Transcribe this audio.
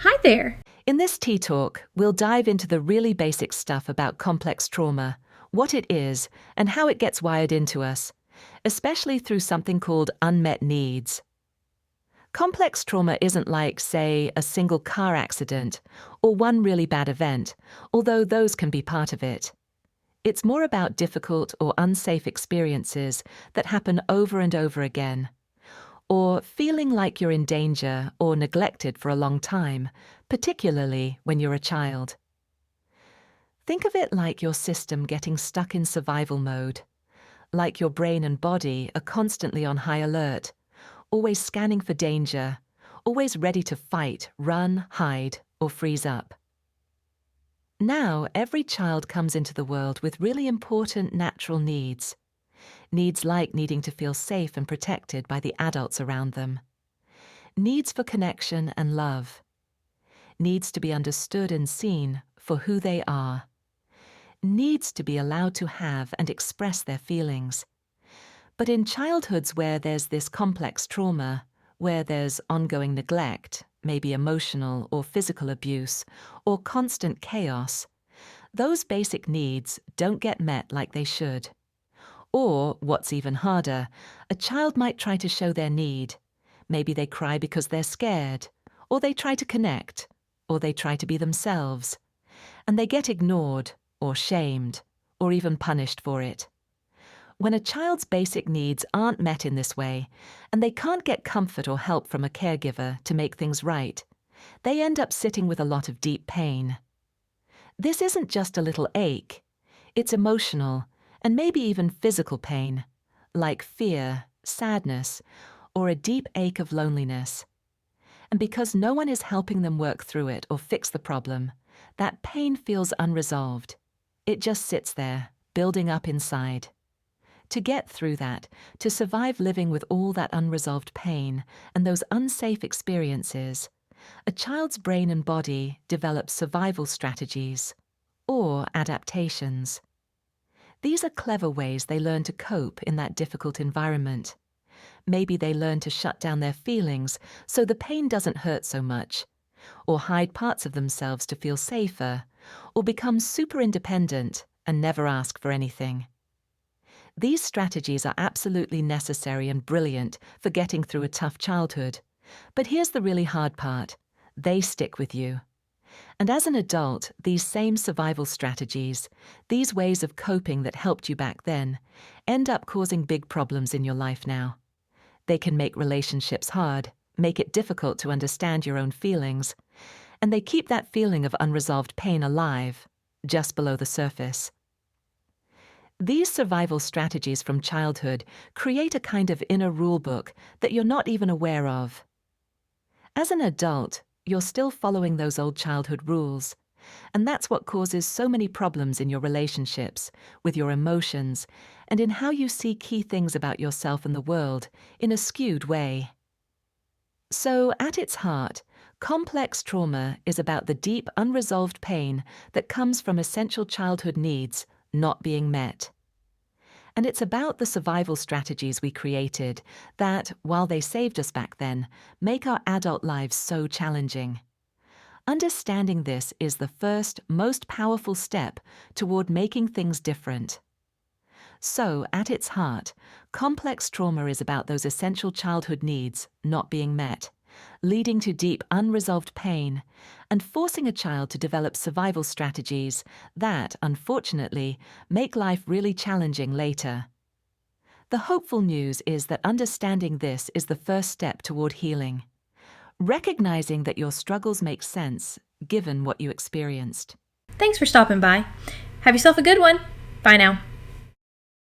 Hi there. In this Tea Talk, we'll dive into the really basic stuff about complex trauma, what it is, and how it gets wired into us, especially through something called unmet needs. Complex trauma isn't like, say, a single car accident or one really bad event, although those can be part of it. It's more about difficult or unsafe experiences that happen over and over again, or feeling like you're in danger or neglected for a long time, particularly when you're a child. Think of it like your system getting stuck in survival mode, like your brain and body are constantly on high alert, always scanning for danger, always ready to fight, run, hide, or freeze up. Now, every child comes into the world with really important natural needs. Needs like needing to feel safe and protected by the adults around them. Needs for connection and love. Needs to be understood and seen for who they are. Needs to be allowed to have and express their feelings. But in childhoods where there's this complex trauma, where there's ongoing neglect, maybe emotional or physical abuse, or constant chaos, those basic needs don't get met like they should. Or, what's even harder, a child might try to show their need. Maybe they cry because they're scared, or they try to connect, or they try to be themselves. And they get ignored, or shamed, or even punished for it. When a child's basic needs aren't met in this way, and they can't get comfort or help from a caregiver to make things right, they end up sitting with a lot of deep pain. This isn't just a little ache. It's emotional, and maybe even physical pain, like fear, sadness, or a deep ache of loneliness. And because no one is helping them work through it or fix the problem, that pain feels unresolved. It just sits there, building up inside. To get through that, to survive living with all that unresolved pain and those unsafe experiences, a child's brain and body develop survival strategies, or adaptations. These are clever ways they learn to cope in that difficult environment. Maybe they learn to shut down their feelings so the pain doesn't hurt so much, or hide parts of themselves to feel safer, or become super independent and never ask for anything. These strategies are absolutely necessary and brilliant for getting through a tough childhood. But here's the really hard part. They stick with you. And as an adult, these same survival strategies, these ways of coping that helped you back then, end up causing big problems in your life now. They can make relationships hard, make it difficult to understand your own feelings, and they keep that feeling of unresolved pain alive, just below the surface. These survival strategies from childhood create a kind of inner rulebook that you're not even aware of. As an adult, you're still following those old childhood rules, and that's what causes so many problems in your relationships, with your emotions, and in how you see key things about yourself and the world in a skewed way. So, at its heart, complex trauma is about the deep, unresolved pain that comes from essential childhood needs not being met. And it's about the survival strategies we created that, while they saved us back then, make our adult lives so challenging. Understanding this is the first, most powerful step toward making things different. So, at its heart, complex trauma is about those essential childhood needs not being met, leading to deep unresolved pain, and forcing a child to develop survival strategies that, unfortunately, make life really challenging later. The hopeful news is that understanding this is the first step toward healing, recognizing that your struggles make sense given what you experienced. Thanks for stopping by. Have yourself a good one. Bye now.